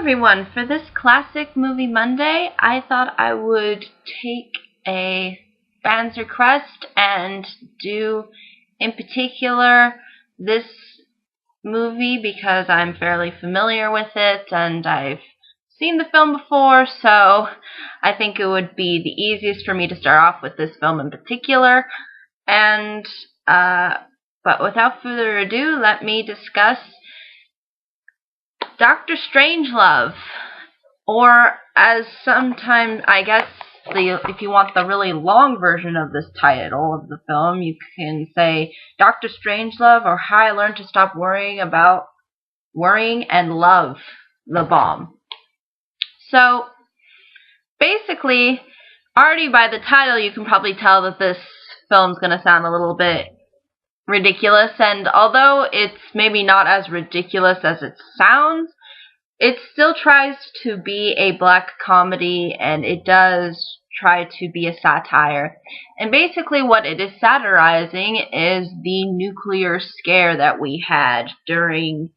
everyone. For this Classic Movie Monday, I thought I would take a fan's request and do, in particular, this movie because I'm fairly familiar with it and I've seen the film before, so I think it would be the easiest for me to start off with this film in particular. And, but without further ado, let me discuss Dr. Strangelove, or as sometimes, I guess, if you want the really long version of this title of the film, you can say Dr. Strangelove, or How I Learned to Stop Worrying and Love the Bomb. So, basically, already by the title, you can probably tell that this film's going to sound a little bit ridiculous, and although it's maybe not as ridiculous as it sounds, it still tries to be a black comedy, and it does try to be a satire. And basically what it is satirizing is the nuclear scare that we had during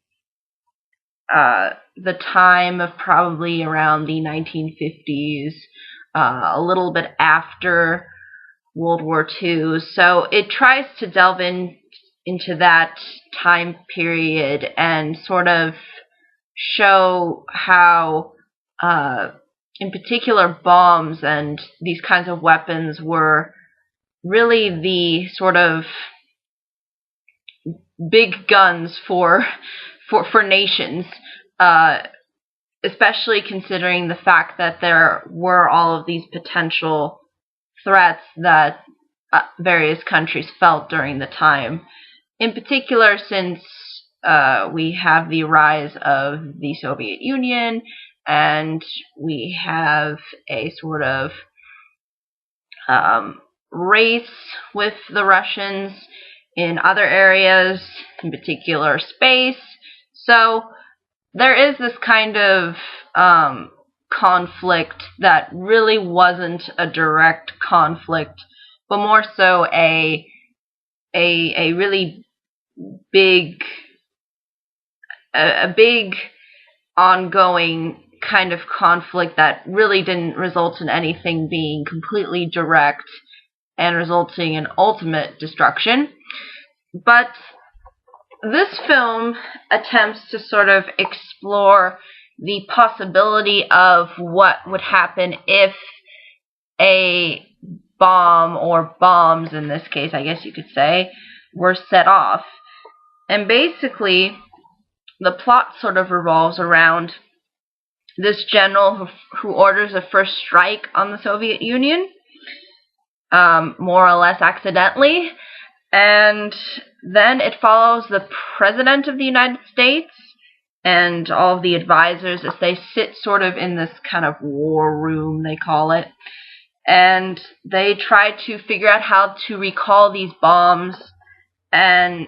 the time of probably around the 1950s, a little bit after World War II. So it tries to delve into that time period and sort of show how, in particular, bombs and these kinds of weapons were really the sort of big guns for nations, especially considering the fact that there were all of these potential threats that various countries felt during the time. In particular, since we have the rise of the Soviet Union, and we have a sort of race with the Russians in other areas, in particular space. So there is this kind of conflict that really wasn't a direct conflict, but more so a really big ongoing kind of conflict that really didn't result in anything being completely direct and resulting in ultimate destruction. But this film attempts to sort of explore the possibility of what would happen if a bomb, or bombs in this case, I guess you could say, were set off. And basically, the plot sort of revolves around this general who orders a first strike on the Soviet Union, more or less accidentally, and then it follows the President of the United States and all of the advisors as they sit sort of in this kind of war room, they call it, and they try to figure out how to recall these bombs and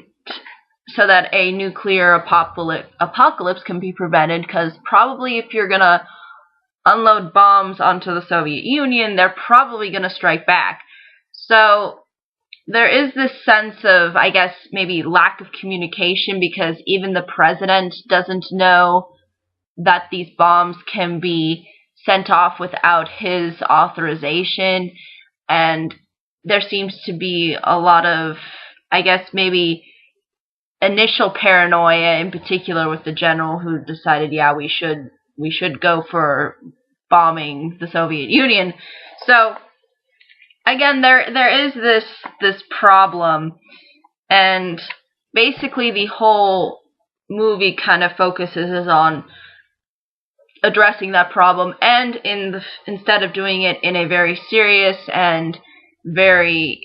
so that a nuclear apocalypse can be prevented, because probably if you're going to unload bombs onto the Soviet Union, they're probably going to strike back. So there is this sense of, I guess, maybe lack of communication, because even the president doesn't know that these bombs can be sent off without his authorization, and there seems to be a lot of, I guess, maybe initial paranoia, in particular with the general who decided, yeah, we should go for bombing the Soviet Union. So again, there is this problem, and basically the whole movie kind of focuses on addressing that problem, and instead of doing it in a very serious and very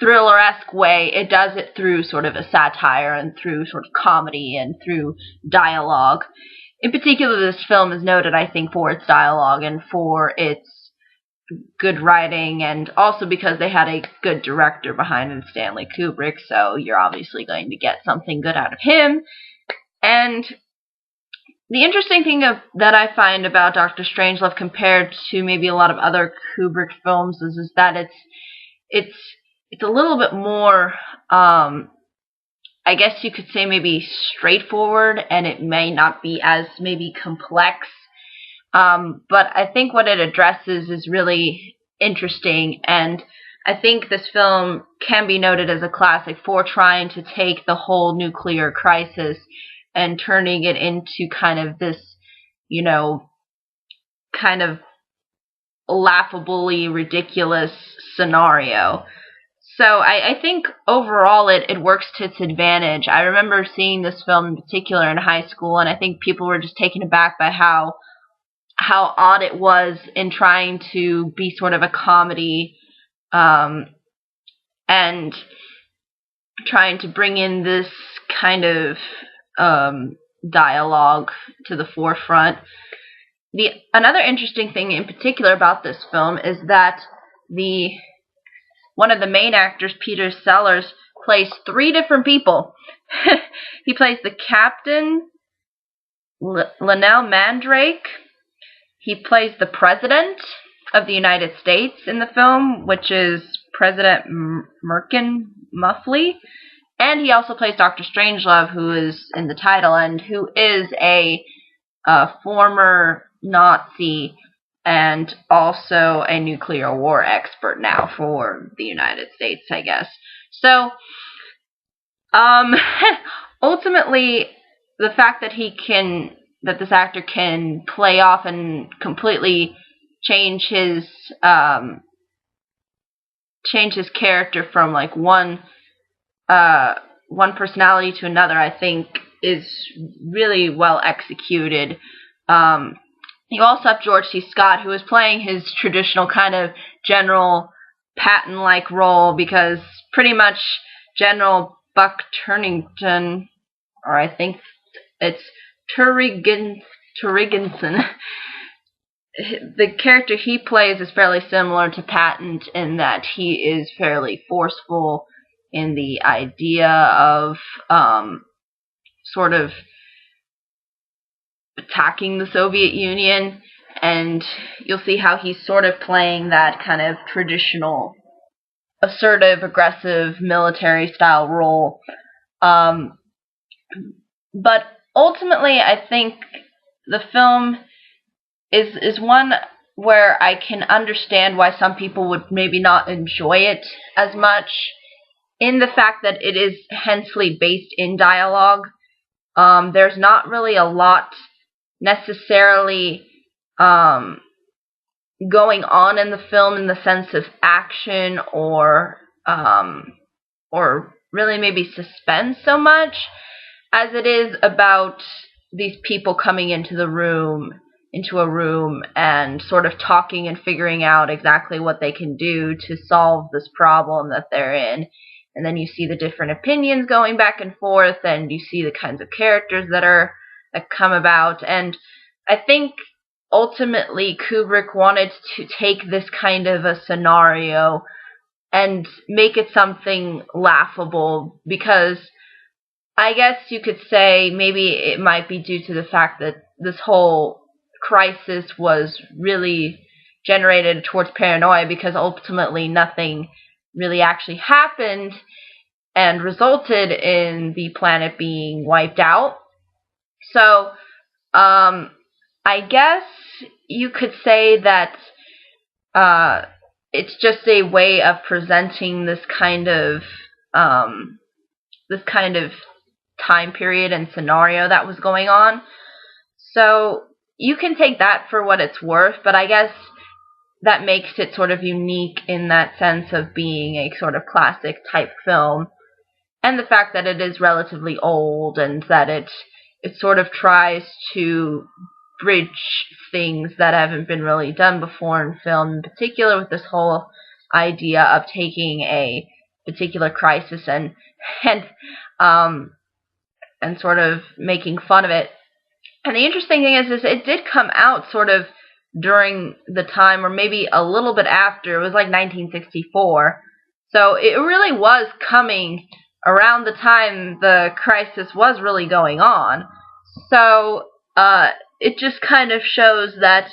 thriller-esque way, it does it through sort of a satire and through sort of comedy and through dialogue. In particular, this film is noted, I think, for its dialogue and for its good writing, and also because they had a good director behind it, Stanley Kubrick, so you're obviously going to get something good out of him. And the interesting thing that I find about Dr. Strangelove compared to maybe a lot of other Kubrick films is that it's a little bit more I guess you could say maybe straightforward, and it may not be as maybe complex. But I think what it addresses is really interesting, and I think this film can be noted as a classic for trying to take the whole nuclear crisis and turning it into kind of this, kind of laughably ridiculous scenario. So I think overall it works to its advantage. I remember seeing this film in particular in high school, and I think people were just taken aback by how odd it was in trying to be sort of a comedy, and trying to bring in this kind of dialogue to the forefront. Another interesting thing in particular about this film is that one of the main actors, Peter Sellers, plays 3 different people. He plays the captain, Linnell Mandrake. He plays the president of the United States in the film, which is President Merkin Muffley. And he also plays Dr. Strangelove, who is in the title, and who is a former Nazi and also a nuclear war expert now for the United States, I guess. So, ultimately, the fact that this actor can play off and completely change his character from like one personality to another, I think is really well executed. You also have George C. Scott, who is playing his traditional kind of General Patton-like role, because pretty much General Buck Turrington, or I think it's Turriganson, the character he plays is fairly similar to Patton in that he is fairly forceful in the idea of sort of attacking the Soviet Union, and you'll see how he's sort of playing that kind of traditional assertive, aggressive, military style role. But ultimately, I think the film is one where I can understand why some people would maybe not enjoy it as much, in the fact that it is hensely based in dialogue. There's not really a lot necessarily going on in the film in the sense of action or really maybe suspense so much as it is about these people coming into a room and sort of talking and figuring out exactly what they can do to solve this problem that they're in. And then you see the different opinions going back and forth, and you see the kinds of characters that come about. And I think ultimately Kubrick wanted to take this kind of a scenario and make it something laughable, because I guess you could say maybe it might be due to the fact that this whole crisis was really generated towards paranoia, because ultimately nothing really actually happened and resulted in the planet being wiped out. So, I guess you could say that it's just a way of presenting this kind of time period and scenario that was going on. So you can take that for what it's worth, but I guess that makes it sort of unique in that sense of being a sort of classic type film, and the fact that it is relatively old, and that it sort of tries to bridge things that haven't been really done before in film, in particular with this whole idea of taking a particular crisis and sort of making fun of it. And the interesting thing is it did come out sort of during the time, or maybe a little bit after. It was like 1964. So it really was coming around the time the crisis was really going on. So it just kind of shows that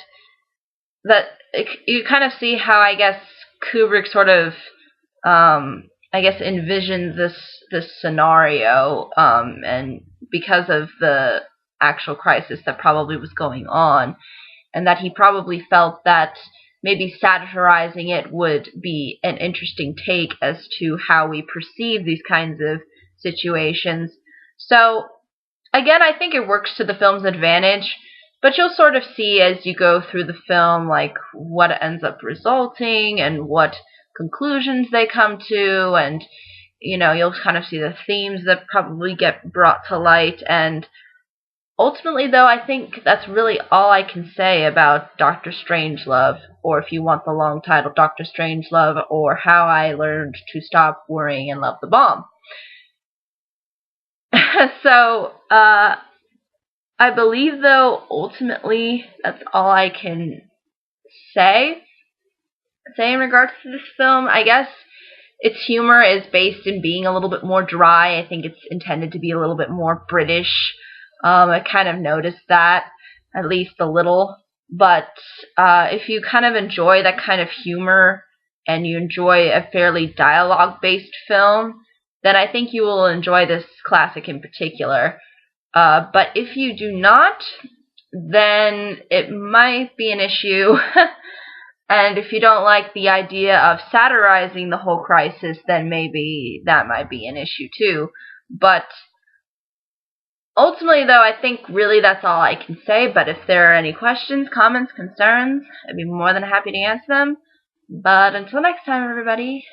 you kind of see how, I guess, Kubrick sort of I guess, envisioned this scenario, and because of the actual crisis that probably was going on, and that he probably felt that maybe satirizing it would be an interesting take as to how we perceive these kinds of situations. So, again, I think it works to the film's advantage, but you'll sort of see as you go through the film, like, what ends up resulting and what conclusions they come to, and, you'll kind of see the themes that probably get brought to light. And ultimately, though, I think that's really all I can say about Dr. Strangelove, or if you want the long title, Dr. Strangelove, or How I Learned to Stop Worrying and Love the Bomb. So, I believe, though, ultimately, that's all I can say in regards to this film. I guess its humor is based in being a little bit more dry. I think it's intended to be a little bit more British. I kind of noticed that, at least a little. But if you kind of enjoy that kind of humor, and you enjoy a fairly dialogue-based film, then I think you will enjoy this classic in particular. But if you do not, then it might be an issue. And if you don't like the idea of satirizing the whole crisis, then maybe that might be an issue too. But ultimately, though, I think really that's all I can say. But if there are any questions, comments, concerns, I'd be more than happy to answer them. But until next time, everybody.